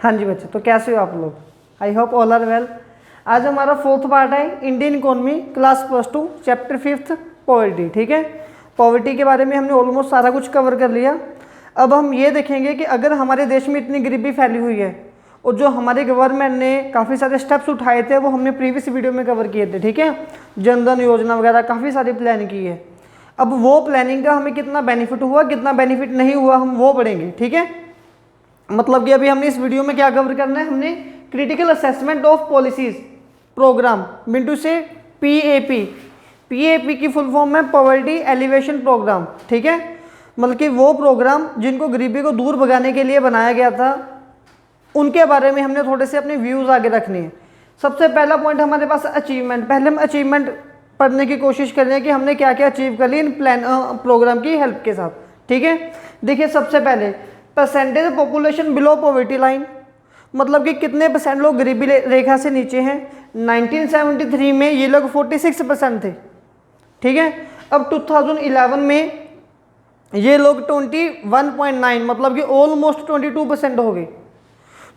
हाँ जी बच्चे, तो कैसे हो आप लोग? I hope all are well. आज हमारा फोर्थ पार्ट है Indian economy, class +2, chapter 5 poverty. ठीक है, पॉवर्टी के बारे में हमने ऑलमोस्ट सारा कुछ कवर कर लिया। अब हम ये देखेंगे कि अगर हमारे देश में इतनी गरीबी फैली हुई है और जो हमारे गवर्नमेंट ने काफ़ी सारे स्टेप्स उठाए थे वो हमने प्रीवियस वीडियो में कवर किए थे। ठीक है, जनधन योजना वगैरह काफ़ी सारी प्लान की है। अब वो प्लानिंग का हमें कितना बेनिफिट हुआ, कितना बेनिफिट नहीं हुआ, हम वो पढ़ेंगे। ठीक है, मतलब कि अभी हमने इस वीडियो में क्या कवर करना है, हमने critical assessment of policies program मिंटू से पीएपी। पीएपी की फुल फॉर्म है पॉवर्टी एलिवेशन प्रोग्राम। ठीक है, मतलब कि वो प्रोग्राम जिनको गरीबी को दूर भगाने के लिए बनाया गया था, उनके बारे में हमने थोड़े से अपने व्यूज आगे रखने हैं। सबसे पहला पॉइंट हमारे पास अचीवमेंट। पहले हम अचीवमेंट पढ़ने की कोशिश कर रहे हैं कि हमने क्या क्या अचीव कर लिया इन प्रोग्राम की हेल्प के साथ। ठीक है, देखिए सबसे पहले percentage population below poverty line, मतलब कि कितने परसेंट लोग गरीबी रेखा से नीचे हैं। 1973 में ये लोग 46% थे। ठीक है, अब 2011 में ये लोग 21.9, मतलब कि ऑलमोस्ट 22% हो गए।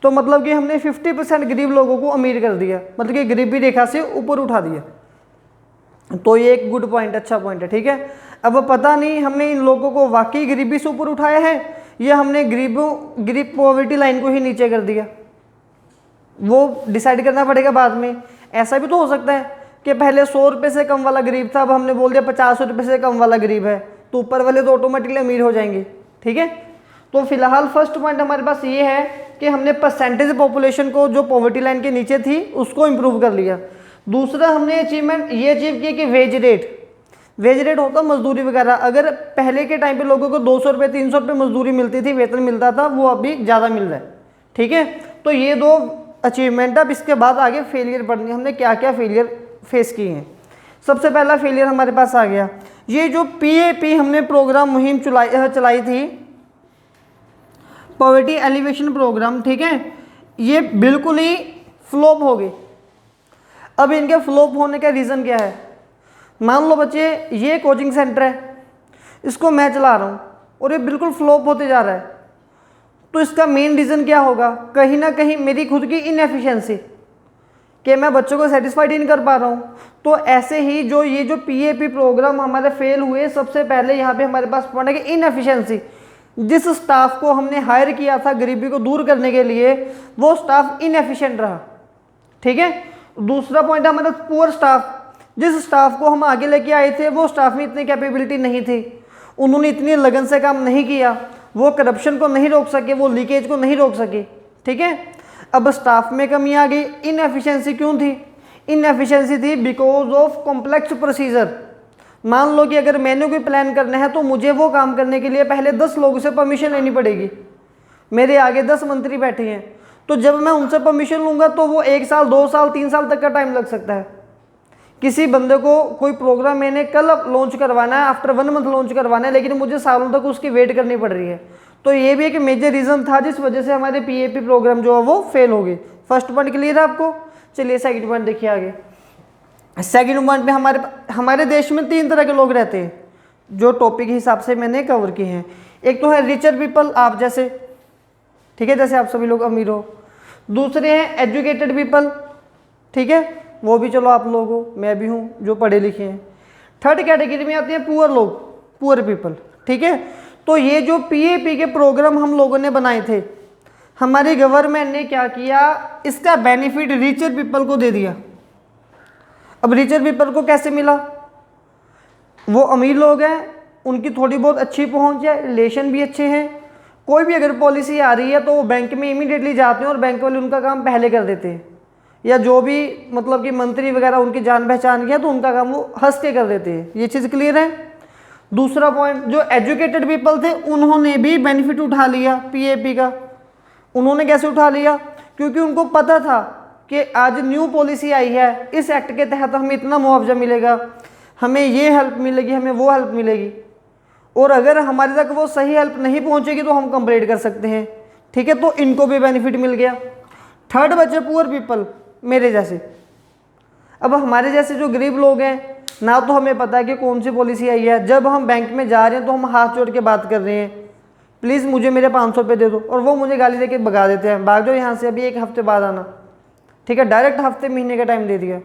तो मतलब कि हमने 50% गरीब लोगों को अमीर कर दिया, मतलब कि गरीबी रेखा से ऊपर उठा दिया। तो ये एक गुड पॉइंट, अच्छा पॉइंट है। ठीक है, अब पता नहीं हमने इन लोगों को वाकई गरीबी से ऊपर उठाया है या हमने गरीब पॉवर्टी लाइन को ही नीचे कर दिया, वो डिसाइड करना पड़ेगा बाद में। ऐसा भी तो हो सकता है कि पहले 100 रुपये से कम वाला गरीब था, अब हमने बोल दिया 50 रुपये से कम वाला गरीब है, तो ऊपर वाले तो ऑटोमेटिकली अमीर हो जाएंगे। ठीक है, तो फिलहाल फर्स्ट पॉइंट हमारे पास ये है कि हमने परसेंटेज पॉपुलेशन को जो पॉवर्टी लाइन के नीचे थी उसको इम्प्रूव कर लिया। दूसरा हमने अचीवमेंट ये अचीव किया कि वेज रेट होता मजदूरी वगैरह। अगर पहले के टाइम पे लोगों को 200 रुपये 300 रुपये मजदूरी मिलती थी, वेतन मिलता था, वो अभी ज़्यादा मिल रहा है। ठीक है, तो ये दो अचीवमेंट। अब इसके बाद आगे फेलियर पढ़नी, हमने क्या क्या फेलियर फेस किए हैं। सबसे पहला फेलियर हमारे पास आ गया, ये जो पीएपी हमने प्रोग्राम मुहिम चलाई थी, पॉवर्टी एलिवेशन प्रोग्राम। ठीक है, ये बिल्कुल ही फ्लॉप हो गए। अब इनके फ्लॉप होने का रीज़न क्या है? मान लो बच्चे ये कोचिंग सेंटर है, इसको मैं चला रहा हूँ और ये बिल्कुल फ्लॉप होते जा रहा है, तो इसका मेन रीज़न क्या होगा? कहीं ना कहीं मेरी खुद की इनएफिशिएंसी, कि मैं बच्चों को सेटिस्फाइड ही नहीं कर पा रहा हूँ। तो ऐसे ही ये जो पीएपी प्रोग्राम हमारे फेल हुए, सबसे पहले यहाँ पे हमारे पास पॉइंट है कि इनएफिशिएंसी। जिस स्टाफ को हमने हायर किया था गरीबी को दूर करने के लिए, वो स्टाफ इनएफिशिएंट रहा। ठीक है, दूसरा पॉइंट हमारा पुअर स्टाफ। जिस स्टाफ को हम आगे लेके आए थे वो स्टाफ में इतनी कैपेबिलिटी नहीं थी, उन्होंने इतनी लगन से काम नहीं किया, वो करप्शन को नहीं रोक सके, वो लीकेज को नहीं रोक सके। ठीक है, अब स्टाफ में कमी आ गई। इनएफिशिएंसी क्यों थी? इनएफिशिएंसी थी बिकॉज ऑफ कॉम्प्लेक्स प्रोसीजर। मान लो कि अगर मैंने कोई प्लान करना है तो मुझे वो काम करने के लिए पहले 10 लोगों से परमिशन लेनी पड़ेगी। मेरे आगे 10 मंत्री बैठे हैं, तो जब मैं उनसे परमिशन लूँगा तो वो 1 साल 2 साल 3 साल तक का टाइम लग सकता है। किसी बंदे को कोई प्रोग्राम मैंने कल लॉन्च करवाना है, आफ्टर 1 मंथ लॉन्च करवाना है, लेकिन मुझे सालों तक उसकी वेट करनी पड़ रही है। तो ये भी एक मेजर रीज़न था जिस वजह से हमारे पीएपी प्रोग्राम जो है वो फेल हो गए। फर्स्ट पॉइंट क्लियर है आपको? चलिए सेकंड पॉइंट देखिए आगे। सेकंड पॉइंट में हमारे देश में 3 तरह के लोग रहते हैं, जो टॉपिक के हिसाब से मैंने कवर किए हैं। एक तो है रिचर पीपल, आप जैसे। ठीक है, जैसे आप सभी लोग अमीर हो। दूसरे हैं एजुकेटेड पीपल। ठीक है, वो भी चलो आप लोग हो, मैं भी हूँ, जो पढ़े लिखे हैं। थर्ड कैटेगरी में आते हैं पुअर लोग, पुअर पीपल। ठीक है, तो ये जो पीएपी के प्रोग्राम हम लोगों ने बनाए थे, हमारी गवर्नमेंट ने क्या किया, इसका बेनिफिट रिचर पीपल को दे दिया। अब रिचर पीपल को कैसे मिला? वो अमीर लोग हैं, उनकी थोड़ी बहुत अच्छी पहुंच है, रिलेशन भी अच्छे हैं, कोई भी अगर पॉलिसी आ रही है तो वो बैंक में इमीडिएटली जाते हैं और बैंक वाले उनका काम पहले कर देते हैं, या जो भी मतलब कि मंत्री वगैरह उनकी जान पहचान किया तो उनका काम वो हंस के कर देते हैं। ये चीज़ क्लियर है? दूसरा पॉइंट, जो एजुकेटेड पीपल थे उन्होंने भी बेनिफिट उठा लिया पीएपी का। उन्होंने कैसे उठा लिया? क्योंकि उनको पता था कि आज न्यू पॉलिसी आई है, इस एक्ट के तहत हमें इतना मुआवजा मिलेगा, हमें ये हेल्प मिलेगी, हमें वो हेल्प मिलेगी, और अगर हमारे तक वो सही हेल्प नहीं पहुंचेगी तो हम कंप्लेंट कर सकते हैं। ठीक है, तो इनको भी बेनिफिट मिल गया। थर्ड बचे पुअर पीपल, मेरे जैसे। अब हमारे जैसे जो गरीब लोग हैं, ना तो हमें पता है कि कौन सी पॉलिसी आई है, जब हम बैंक में जा रहे हैं तो हम हाथ जोड़ के बात कर रहे हैं, प्लीज़ मुझे मेरे 500 रुपये दे दो, और वो मुझे गाली देके भगा देते हैं, भाग जाओ यहाँ से, अभी 1 हफ्ते बाद आना। ठीक है, डायरेक्ट हफ्ते महीने का टाइम दे दिया।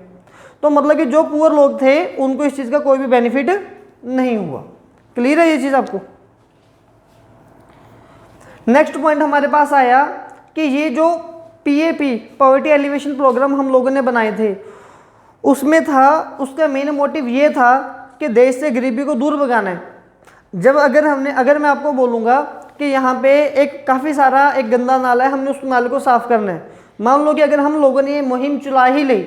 तो मतलब कि जो पुअर लोग थे उनको इस चीज़ का कोई भी बेनिफिट नहीं हुआ। क्लियर है ये चीज़ आपको? नेक्स्ट पॉइंट हमारे पास आया कि ये जो PAP पॉवर्टी एलिवेशन प्रोग्राम हम लोगों ने बनाए थे, उसमें था, उसका मेन मोटिव ये था कि देश से गरीबी को दूर भगाना है। जब अगर मैं आपको बोलूँगा कि यहाँ पे एक काफ़ी सारा एक गंदा नाला है, हमने उस नाले को साफ़ करना है, मान लो कि अगर हम लोगों ने ये मुहिम चला ही ली,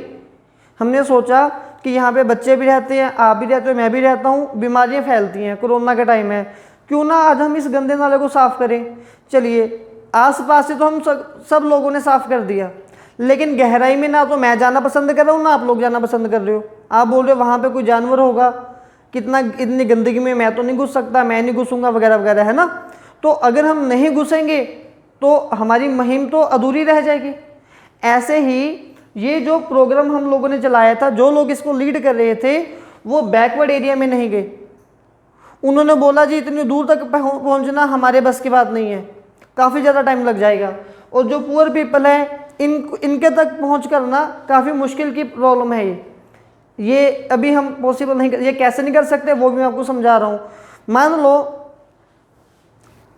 हमने सोचा कि यहाँ पे बच्चे भी रहते हैं, आप भी रहते हो, मैं भी रहता हूँ, बीमारियाँ फैलती हैं, कोरोना का टाइम है, क्यों ना आज हम इस गंदे नाले को साफ़ करें। चलिए, आसपास से तो हम सब लोगों ने साफ़ कर दिया, लेकिन गहराई में ना तो मैं जाना पसंद कर रहा हूँ, ना आप लोग जाना पसंद कर रहे हो। आप बोल रहे हो वहाँ पे कोई जानवर होगा, इतनी गंदगी में मैं तो नहीं घुस सकता, मैं नहीं घुसूंगा, वगैरह वगैरह, है ना। तो अगर हम नहीं घुसेंगे तो हमारी मुहिम तो अधूरी रह जाएगी। ऐसे ही ये जो प्रोग्राम हम लोगों ने चलाया था, जो लोग इसको लीड कर रहे थे वो बैकवर्ड एरिया में नहीं गए। उन्होंने बोला जी इतनी दूर तक पहुँचना हमारे बस की बात नहीं है, काफ़ी ज़्यादा टाइम लग जाएगा, और जो पुअर पीपल है इनके तक पहुँच करना काफ़ी मुश्किल की प्रॉब्लम है। ये अभी हम पॉसिबल नहीं ये कैसे नहीं कर सकते वो भी मैं आपको समझा रहा हूँ। मान लो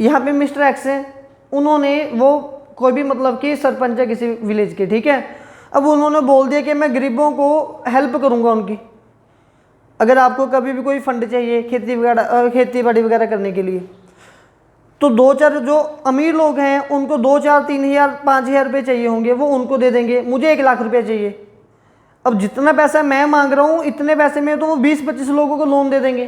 यहाँ पे मिस्टर एक्स हैं, उन्होंने वो कोई भी मतलब कि सरपंच है किसी विलेज के, ठीक है। अब उन्होंने बोल दिया कि मैं गरीबों को हेल्प करूँगा उनकी। अगर आपको कभी भी कोई फंड चाहिए खेती बाड़ी वगैरह करने के लिए, तो 2-4 जो अमीर लोग हैं उनको 2-4 3,000 5,000 रुपये चाहिए होंगे, वो उनको दे देंगे। मुझे 1 लाख रुपये चाहिए, अब जितना पैसा मैं मांग रहा हूँ इतने पैसे में तो वो 20-25 लोगों को लोन दे देंगे,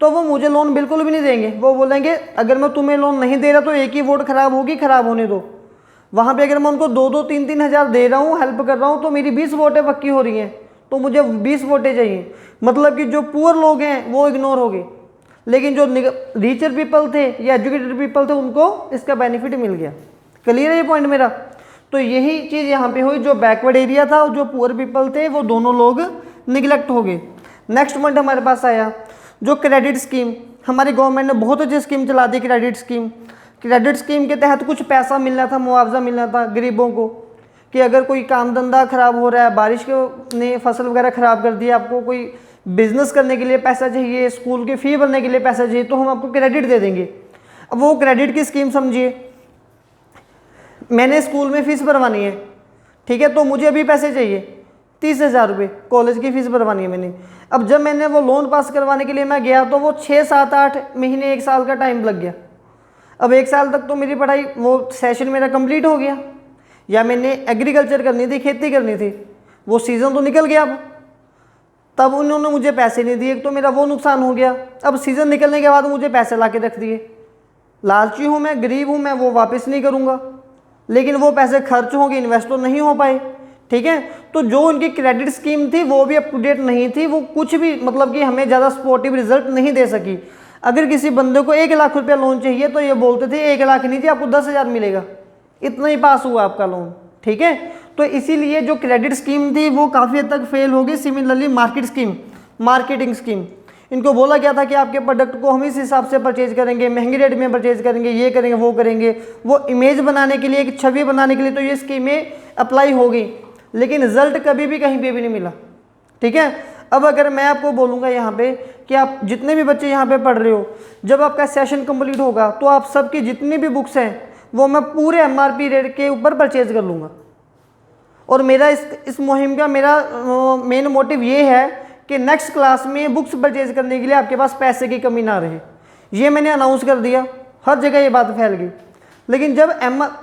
तो वो मुझे लोन बिल्कुल भी नहीं देंगे। वो बोलेंगे अगर मैं तुम्हें लोन नहीं दे रहा तो एक ही वोट खराब होगी, खराब होने दो। वहाँ पे अगर मैं उनको 2-2 3-3 हज़ार दे रहा हूँ, हेल्प कर रहा हूँ, तो मेरी 20 वोटें पक्की हो रही हैं, तो मुझे 20 वोटें चाहिए। मतलब कि जो पुअर लोग हैं वो इग्नोर हो गए, लेकिन जो रिचर पीपल थे या एजुकेटेड पीपल थे उनको इसका बेनिफिट मिल गया। क्लियर है ये पॉइंट मेरा? तो यही चीज़ यहाँ पे हुई, जो बैकवर्ड एरिया था और जो पुअर पीपल थे वो दोनों लोग निगलेक्ट हो गए। नेक्स्ट पॉइंट हमारे पास आया जो क्रेडिट स्कीम। हमारी गवर्नमेंट ने बहुत अच्छी स्कीम चला दी, क्रेडिट स्कीम। क्रेडिट स्कीम के तहत कुछ पैसा मिलना था, मुआवजा मिलना था गरीबों को, कि अगर कोई काम धंधा खराब हो रहा है, बारिश के ने फसल वगैरह ख़राब कर दी, आपको कोई बिजनेस करने के लिए पैसा चाहिए, स्कूल की फ़ी भरने के लिए पैसा चाहिए, तो हम आपको क्रेडिट दे देंगे। अब वो क्रेडिट की स्कीम समझिए, मैंने स्कूल में फ़ीस भरवानी है, ठीक है, तो मुझे अभी पैसे चाहिए 30,000 रुपये, कॉलेज की फ़ीस भरवानी है मैंने। अब जब मैंने वो लोन पास करवाने के लिए मैं गया तो वो 6-7-8 महीने 1 साल का टाइम लग गया। अब 1 साल तक तो मेरी पढ़ाई, वो सेशन मेरा कंप्लीट हो गया, या मैंने एग्रीकल्चर करनी थी, खेती करनी थी, वो सीज़न तो निकल गया। अब तब उन्होंने मुझे पैसे नहीं दिए, तो मेरा वो नुकसान हो गया। अब सीज़न निकलने के बाद मुझे पैसे ला के रख दिए। लालची हूँ मैं, गरीब हूँ मैं, वो वापस नहीं करूँगा, लेकिन वो पैसे खर्च होंगे, इन्वेस्ट तो नहीं हो पाए, ठीक है। तो जो उनकी क्रेडिट स्कीम थी वो भी अप टू डेट नहीं थी, वो कुछ भी मतलब कि हमें ज़्यादा सपोर्टिव रिजल्ट नहीं दे सकी। अगर किसी बंदे को 1 लाख रुपया लोन चाहिए तो ये बोलते थे 1 लाख नहीं थी, आपको 10,000 मिलेगा, इतना ही पास हुआ आपका लोन, ठीक है। तो इसीलिए जो क्रेडिट स्कीम थी वो काफ़ी हद तक फेल हो गई। सिमिलरली मार्केटिंग स्कीम, इनको बोला गया था कि आपके प्रोडक्ट को हम इस हिसाब से परचेज करेंगे, महंगे रेट में परचेज करेंगे, ये करेंगे वो करेंगे, वो इमेज बनाने के लिए, एक छवि बनाने के लिए तो ये स्कीमें अप्लाई हो गई, लेकिन रिजल्ट कभी भी कहीं पे भी नहीं मिला, ठीक है। अब अगर मैं आपको बोलूँगा यहाँ पे कि आप जितने भी बच्चे यहाँ पे पढ़ रहे हो, जब आपका सेशन कंप्लीट होगा तो आप सबकी जितनी भी बुक्स हैं वो मैं पूरे MRP रेट के ऊपर परचेज कर लूँगा। और मेरा इस मुहिम का मेरा मेन मोटिव ये है कि नेक्स्ट क्लास में बुक्स परचेज करने के लिए आपके पास पैसे की कमी ना रहे। ये मैंने अनाउंस कर दिया, हर जगह ये बात फैल गई। लेकिन जब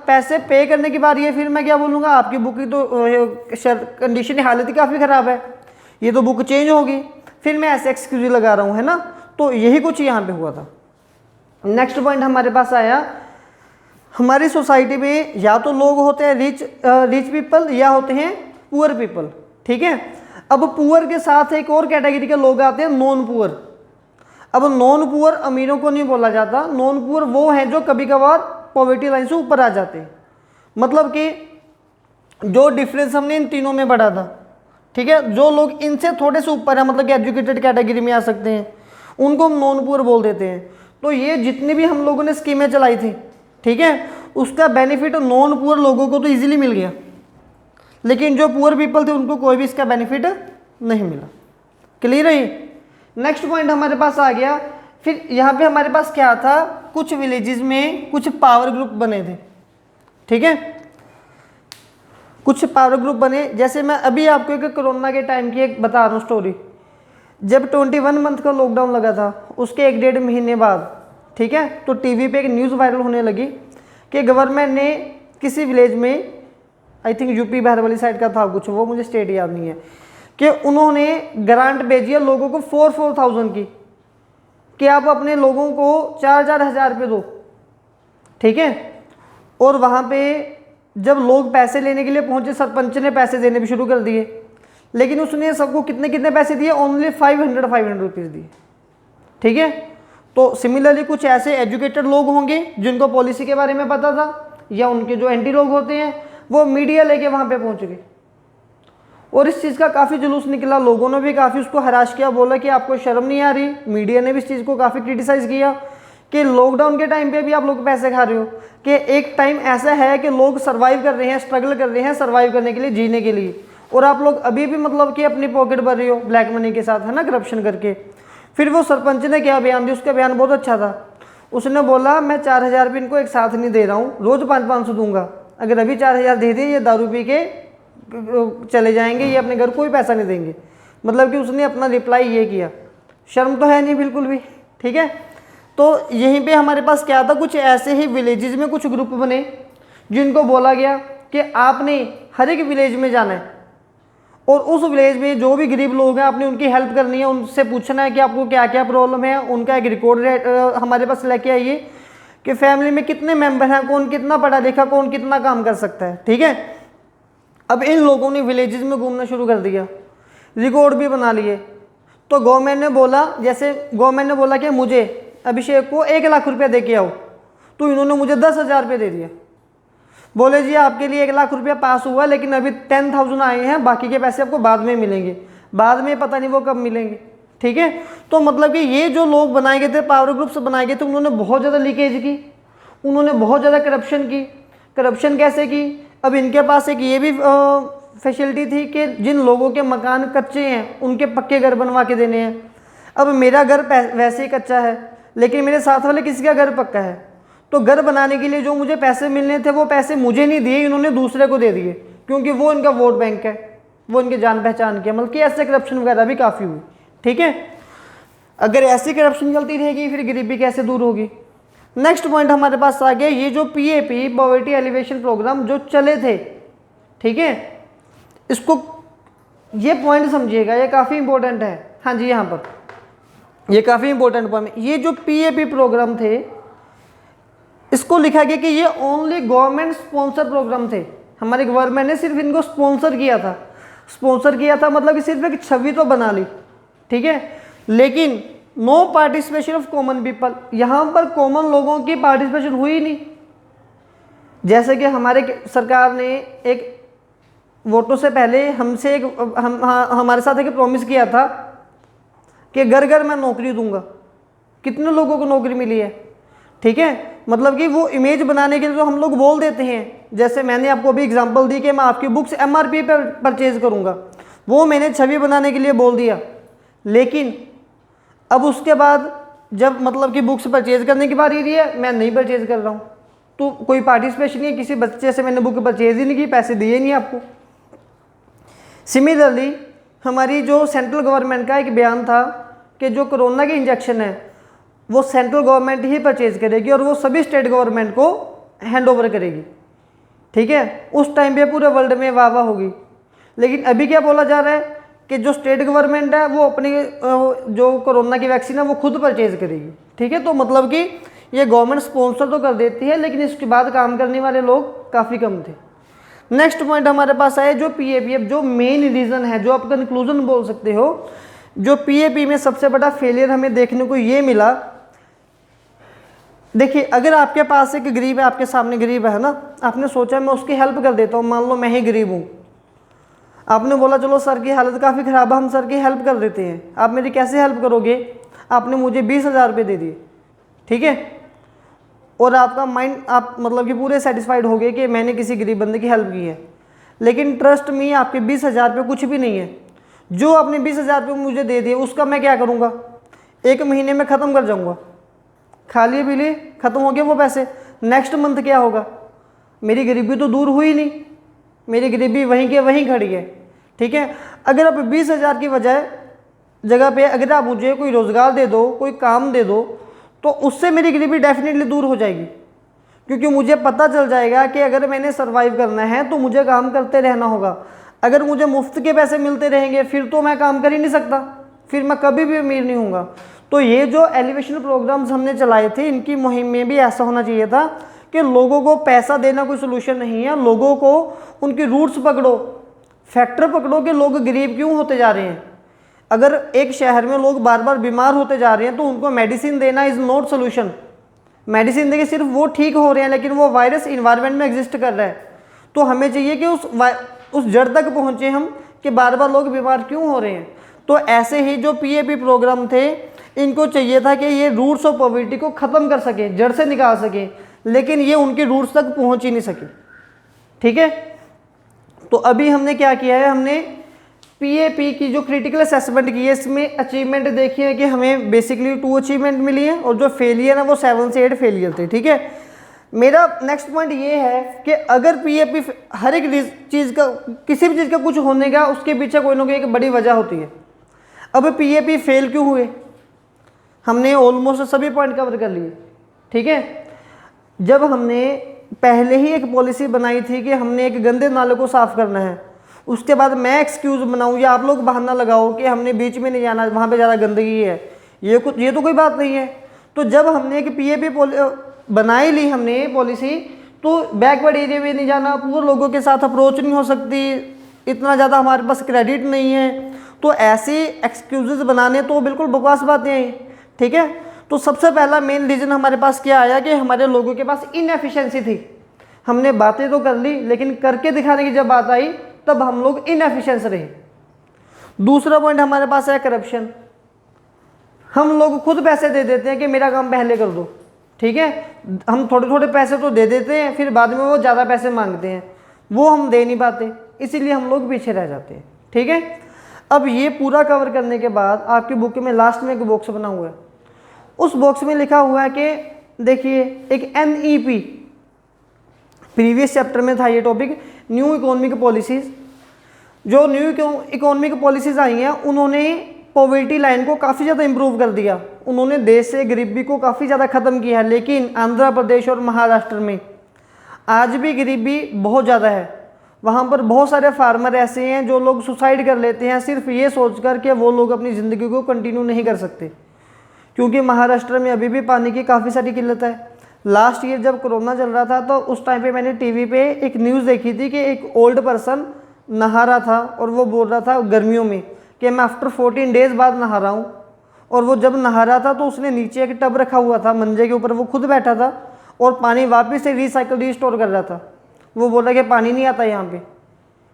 पैसे पे करने की बात ये, फिर मैं क्या बोलूँगा, आपकी बुक की तो कंडीशन हालत ही काफ़ी ख़राब है, ये तो बुक चेंज होगी, फिर मैं ऐसे एक्सक्यूज लगा रहा हूँ, है ना। तो यही कुछ यहाँ पे हुआ था। नेक्स्ट पॉइंट हमारे पास आया, हमारी सोसाइटी में या तो लोग होते हैं रिच पीपल या होते हैं पुअर पीपल, ठीक है। अब पुअर के साथ एक और कैटेगरी के लोग आते हैं, नॉन पुअर। अब नॉन पुअर अमीरों को नहीं बोला जाता, नॉन पुअर वो हैं जो कभी कभार पॉवर्टी लाइन से ऊपर आ जाते हैं। मतलब कि जो डिफरेंस हमने इन तीनों में बढ़ा था, ठीक है, जो लोग इनसे थोड़े से ऊपर है, मतलब कि एजुकेटेड कैटेगरी में आ सकते हैं, उनको हम नॉन पुअर बोल देते हैं। तो ये जितनी भी हम लोगों ने स्कीमें चलाई थी, ठीक है, उसका बेनिफिट नॉन पुअर लोगों को तो इजीली मिल गया, लेकिन जो पुअर पीपल थे उनको कोई भी इसका बेनिफिट नहीं मिला। क्लियर है? नेक्स्ट पॉइंट हमारे पास आ गया। फिर यहाँ पे हमारे पास क्या था, कुछ विलेजेस में कुछ पावर ग्रुप बने थे, ठीक है, कुछ पावर ग्रुप बने। जैसे मैं अभी आपको एक कोरोना के टाइम की एक बता रहा हूँ स्टोरी। जब 21 मंथ का लॉकडाउन लगा था, उसके 1-1.5 महीने बाद, ठीक है, तो टीवी पे एक न्यूज़ वायरल होने लगी कि गवर्नमेंट ने किसी विलेज में, आई थिंक यूपी बिहार वाली साइड का था कुछ, वो मुझे स्टेट याद नहीं है, कि उन्होंने ग्रांट भेजी है लोगों को 4,000 की, कि आप अपने लोगों को 4,000 हज़ार रुपये दो, ठीक है। और वहाँ पे जब लोग पैसे लेने के लिए पहुँचे, सरपंच ने पैसे देने भी शुरू कर दिए, लेकिन उसने सबको कितने कितने पैसे दिए, ओनली 500 रुपीज़ दिए, ठीक है। तो सिमिलरली कुछ ऐसे एजुकेटेड लोग होंगे जिनको पॉलिसी के बारे में पता था, या उनके जो एंटी लोग होते हैं वो मीडिया लेके वहाँ पे पहुँच गए, और इस चीज़ का काफ़ी जुलूस निकला, लोगों ने भी काफ़ी उसको हराश किया, बोला कि आपको शर्म नहीं आ रही। मीडिया ने भी इस चीज़ को काफ़ी क्रिटिसाइज़ किया कि लॉकडाउन के टाइम पे भी आप लोग पैसे खा रहे हो, कि एक टाइम ऐसा है कि लोग सर्वाइव कर रहे हैं, स्ट्रगल कर रहे हैं सर्वाइव करने के लिए, जीने के लिए, और आप लोग अभी भी मतलब कि अपनी पॉकेट भर रहे हो ब्लैक मनी के साथ, है ना, करप्शन करके। फिर वो सरपंच ने क्या बयान दिया, उसका बयान बहुत अच्छा था। उसने बोला मैं 4,000 रुपये इनको एक साथ नहीं दे रहा हूँ, रोज़ 500-500 दूंगा, अगर अभी 4,000 दे दिए ये दारू पी के चले जाएंगे, ये अपने घर कोई पैसा नहीं देंगे। मतलब कि उसने अपना रिप्लाई ये किया, शर्म तो है नहीं बिल्कुल भी, ठीक है। तो यहीं पे हमारे पास क्या था, कुछ ऐसे ही विलेजेस में कुछ ग्रुप बने जिनको बोला गया कि आपने हर एक विलेज में जाना है, और उस विलेज में जो भी गरीब लोग हैं आपने उनकी हेल्प करनी है, उनसे पूछना है कि आपको क्या क्या प्रॉब्लम है, उनका एक रिकॉर्ड हमारे पास लेके आइए कि फैमिली में कितने मेंबर हैं, कौन कितना पढ़ा लिखा, कौन कितना काम कर सकता है, ठीक है। अब इन लोगों ने विलेजेस में घूमना शुरू कर दिया, रिकॉर्ड भी बना लिए। तो गवर्नमेंट ने बोला, जैसे गवर्नमेंट ने बोला कि मुझे अभिषेक को 1,00,000 रुपया दे के आओ, तो इन्होंने मुझे 10,000 रुपये दे दिया। बोले जी आपके लिए 1,00,000 रुपया पास हुआ, लेकिन अभी 10,000 आए हैं, बाकी के पैसे आपको बाद में मिलेंगे, बाद में पता नहीं वो कब मिलेंगे, ठीक है। तो मतलब कि ये जो लोग बनाए गए थे, पावर ग्रुप्स बनाए गए थे, उन्होंने बहुत ज़्यादा लीकेज की, उन्होंने बहुत ज़्यादा करप्शन की। करप्शन कैसे की, अब इनके पास एक ये भी फैसिलिटी थी कि जिन लोगों के मकान कच्चे हैं उनके पक्के घर बनवा के देने हैं। अब मेरा घर वैसे ही कच्चा है, लेकिन मेरे साथ वाले किसी का घर पक्का है, तो घर बनाने के लिए जो मुझे पैसे मिलने थे वो पैसे मुझे नहीं दिए, इन्होंने दूसरे को दे दिए, क्योंकि वो इनका वोट बैंक है, वो इनके जान पहचान के, मतलब कि ऐसे करप्शन वगैरह भी काफ़ी हुई, ठीक है। अगर ऐसी करप्शन चलती रहेगी फिर गरीबी कैसे दूर होगी। नेक्स्ट पॉइंट हमारे पास आ गया, ये जो पीएपी पॉवर्टी एलिवेशन प्रोग्राम जो चले थे, ठीक है, इसको ये पॉइंट समझिएगा, ये काफ़ी इंपॉर्टेंट है। हाँ जी, यहाँ पर ये काफ़ी इंपॉर्टेंट पॉइंट, ये जो पीएपी प्रोग्राम थे इसको लिखा गया कि ये ओनली गवर्नमेंट स्पॉन्सर प्रोग्राम थे, हमारी गवर्नमेंट ने सिर्फ इनको स्पॉन्सर किया था। स्पॉन्सर किया था मतलब कि सिर्फ एक छवि तो बना ली, ठीक है, लेकिन no participation of common people, यहाँ पर कॉमन लोगों की पार्टिसिपेशन हुई नहीं। जैसे कि हमारे सरकार ने एक वोटों से पहले हमसे एक हमारे साथ एक प्रॉमिस किया था कि घर घर मैं नौकरी दूंगा, कितने लोगों को नौकरी मिली है, ठीक है। मतलब कि वो इमेज बनाने के लिए जो हम लोग बोल देते हैं, जैसे मैंने आपको अभी एग्जांपल दी कि मैं आपकी बुक्स एमआरपी पर परचेज करूंगा, वो मैंने छवि बनाने के लिए बोल दिया, लेकिन अब उसके बाद जब मतलब कि बुक्स परचेज करने की बारी है मैं नहीं परचेज कर रहा हूँ, तो कोई पार्टिसिपेशन नहीं है, किसी बच्चे से मैंने बुक परचेज ही नहीं की, पैसे दिए नहीं आपको। सिमिलरली हमारी जो सेंट्रल गवर्नमेंट का एक बयान था कि जो कोरोना के इंजेक्शन है वो सेंट्रल गवर्नमेंट ही परचेज करेगी और वो सभी स्टेट गवर्नमेंट को हैंड ओवर करेगी, ठीक है। उस टाइम पे पूरे वर्ल्ड में वाह वाह होगी, लेकिन अभी क्या बोला जा रहा है कि जो स्टेट गवर्नमेंट है वो अपनी जो कोरोना की वैक्सीन है वो खुद परचेज करेगी, ठीक है। तो मतलब कि ये गवर्नमेंट स्पॉन्सर तो कर देती है, लेकिन इसके बाद काम करने वाले लोग काफ़ी कम थे। नेक्स्ट पॉइंट हमारे पास आए जो पीएपीएफ, जो मेन रीज़न है, जो आप कंक्लूजन बोल सकते हो, जो पीएपी में सबसे बड़ा फेलियर हमें देखने को ये मिला। देखिए, अगर आपके पास एक गरीब है, आपके सामने गरीब है ना, आपने सोचा मैं उसकी हेल्प कर देता हूँ, मान लो मैं ही गरीब हूँ, आपने बोला चलो सर की हालत काफ़ी ख़राब है, हम सर की हेल्प कर देते हैं। आप मेरी कैसे हेल्प करोगे, आपने मुझे 20,000 रुपये दे दिए, ठीक है, और आपका माइंड आप मतलब कि पूरे सेटिस्फाइड हो गए कि मैंने किसी गरीब बंदे की हेल्प की है। लेकिन ट्रस्ट में आपके 20,000 रुपये कुछ भी नहीं है। जो आपने 20,000 रुपये मुझे दे दिए उसका मैं क्या करूँगा, 1 महीने में ख़त्म कर जाऊँगा, खाली पीली ख़त्म हो गए वो पैसे। नेक्स्ट मंथ क्या होगा, मेरी गरीबी तो दूर हुई नहीं, मेरी गरीबी वहीं के वहीं खड़ी है। ठीक है, अगर आप 20,000 की जगह पे अगर आप मुझे कोई रोज़गार दे दो, कोई काम दे दो, तो उससे मेरी गरीबी डेफिनेटली दूर हो जाएगी। क्योंकि मुझे पता चल जाएगा कि अगर मैंने सर्वाइव करना है तो मुझे काम करते रहना होगा। अगर मुझे मुफ्त के पैसे मिलते रहेंगे फिर तो मैं काम कर ही नहीं सकता, फिर मैं कभी भी अमीर नहीं होऊंगा। तो ये जो एलिवेशन प्रोग्राम्स हमने चलाए थे, इनकी मुहिम में भी ऐसा होना चाहिए था कि लोगों को पैसा देना कोई सोल्यूशन नहीं है, लोगों को उनकी रूट्स पकड़ो, फैक्टर पकड़ो कि लोग गरीब क्यों होते जा रहे हैं। अगर एक शहर में लोग बार बार बीमार होते जा रहे हैं तो उनको मेडिसिन देना इज़ नॉट सोल्यूशन। मेडिसिन देके सिर्फ वो ठीक हो रहे हैं, लेकिन वो वायरस इन्वायरमेंट में एग्जिस्ट कर रहा है। तो हमें चाहिए कि उस जड़ तक पहुँचे हम कि बार बार लोग बीमार क्यों हो रहे हैं। तो ऐसे ही जो PAP प्रोग्राम थे, इनको चाहिए था कि ये रूट्स ऑफ पॉवर्टी को ख़त्म कर सके, जड़ से निकाल सके, लेकिन ये उनके रूट्स तक पहुँच ही नहीं सके। ठीक है, तो अभी हमने क्या किया है, हमने PAP की जो क्रिटिकल असेसमेंट की है, इसमें अचीवमेंट देखिए कि हमें बेसिकली 2 अचीवमेंट मिली है और जो फेलियर है वो 7 से 8 फेलियर थे। ठीक है, मेरा नेक्स्ट पॉइंट ये है कि अगर PAP हर एक चीज़ का, किसी भी चीज़ का कुछ होने का उसके पीछे कोई ना कोई एक बड़ी वजह होती है। अब PAP फेल क्यों हुए, हमने ऑलमोस्ट सभी पॉइंट कवर कर लिए। ठीक है, जब हमने पहले ही एक पॉलिसी बनाई थी कि हमने एक गंदे नाले को साफ़ करना है, उसके बाद मैं एक्सक्यूज़ बनाऊं या आप लोग बहाना लगाओ कि हमने बीच में नहीं जाना, वहाँ पे ज़्यादा गंदगी है, ये तो कोई बात नहीं है। तो जब हमने एक PAP बनाई ली हमने पॉलिसी, तो बैकवर्ड एरिया में नहीं जाना, पूरे लोगों के साथ अप्रोच नहीं हो सकती, इतना ज़्यादा हमारे पास क्रेडिट नहीं है, तो ऐसे एक्सक्यूज़ बनाने तो बिल्कुल बकवास बातें हैं। ठीक है, तो सबसे पहला मेन रीज़न हमारे पास क्या आया कि हमारे लोगों के पास इनएफिशिएंसी थी। हमने बातें तो कर ली, लेकिन करके दिखाने की जब बात आई तब हम लोग इनएफिशिएंट रहे। दूसरा पॉइंट हमारे पास है करप्शन। हम लोग खुद पैसे दे देते हैं कि मेरा काम पहले कर दो। ठीक है, हम थोड़े थोड़े पैसे तो दे देते हैं, फिर बाद में वो ज़्यादा पैसे मांगते हैं, वो हम दे नहीं पाते, इसीलिए हम लोग पीछे रह जाते हैं। ठीक है, अब ये पूरा कवर करने के बाद आपकी बुक में लास्ट में एक बॉक्स बना हुआ है, उस बॉक्स में लिखा हुआ है कि देखिए एक NEP, प्रीवियस चैप्टर में था ये टॉपिक, न्यू इकोनॉमिक पॉलिसीज़। जो न्यू इकोनॉमिक पॉलिसीज़ आई हैं उन्होंने पॉवर्टी लाइन को काफ़ी ज़्यादा इम्प्रूव कर दिया, उन्होंने देश से गरीबी को काफ़ी ज़्यादा ख़त्म किया है। लेकिन आंध्र प्रदेश और महाराष्ट्र में आज भी गरीबी बहुत ज़्यादा है। वहाँ पर बहुत सारे फार्मर ऐसे हैं जो लोग सुसाइड कर लेते हैं सिर्फ ये सोचकर कि वो लोग अपनी ज़िंदगी को कंटिन्यू नहीं कर सकते, क्योंकि महाराष्ट्र में अभी भी पानी की काफ़ी सारी किल्लत है। लास्ट ईयर जब कोरोना चल रहा था तो उस टाइम पे मैंने टीवी पे एक न्यूज़ देखी थी कि एक ओल्ड पर्सन नहा रहा था और वो बोल रहा था गर्मियों में कि मैं आफ्टर 14 डेज़ बाद नहा रहा हूँ। और वो जब नहा रहा था तो उसने नीचे एक टब रखा हुआ था मंजे के ऊपर, वो खुद बैठा था और पानी वापस से रिस्टोर कर रहा था। वो बोल रहा कि पानी नहीं आता यहाँ पे,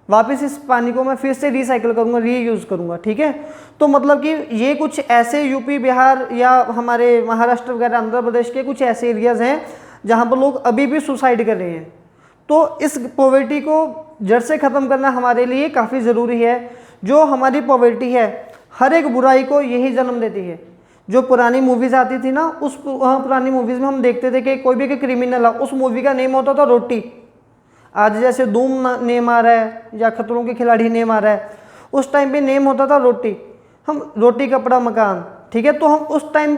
वापस इस पानी को मैं फिर से रिसाइकिल करूँगा, रीयूज़ करूँगा। ठीक है, तो मतलब कि ये कुछ ऐसे यूपी बिहार या हमारे महाराष्ट्र वगैरह आंध्र प्रदेश के कुछ ऐसे एरियाज़ हैं जहाँ पर लोग अभी भी सुसाइड कर रहे हैं। तो इस पॉवर्टी को जड़ से ख़त्म करना हमारे लिए काफ़ी ज़रूरी है। जो हमारी पॉवर्टी है हर एक बुराई को यही जन्म देती है। जो पुरानी मूवीज़ आती थी ना, उस पुरानी मूवीज़ में हम देखते थे कि कोई भी क्रिमिनल है, उस मूवी का नेम होता था रोटी। आज जैसे धूम नेम आ रहा है या खतरों के खिलाड़ी नेम आ रहा है, उस टाइम पे नेम होता था रोटी। हम रोटी कपड़ा मकान, ठीक है, तो हम उस टाइम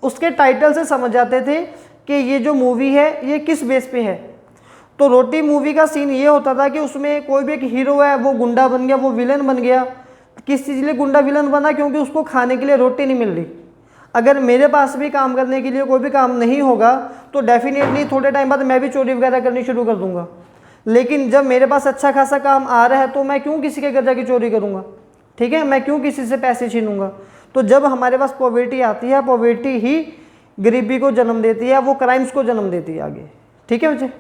उसके टाइटल से समझ जाते थे कि ये जो मूवी है ये किस बेस पे है। तो रोटी मूवी का सीन ये होता था कि उसमें कोई भी एक हीरो है, वो गुंडा बन गया, वो विलन बन गया। किस चीज़ के लिए गुंडा विलन बना? क्योंकि उसको खाने के लिए रोटी नहीं मिल रही। अगर मेरे पास भी काम करने के लिए कोई भी काम नहीं होगा तो डेफिनेटली थोड़े टाइम बाद मैं भी चोरी वगैरह करनी शुरू कर दूंगा। लेकिन जब मेरे पास अच्छा खासा काम आ रहा है तो मैं क्यों किसी के घर जाके चोरी करूंगा? ठीक है, मैं क्यों किसी से पैसे छीनूंगा? तो जब हमारे पास पॉवर्टी आती है, पॉवर्टी ही गरीबी को जन्म देती है, वो क्राइम्स को जन्म देती है आगे। ठीक है बच्चे।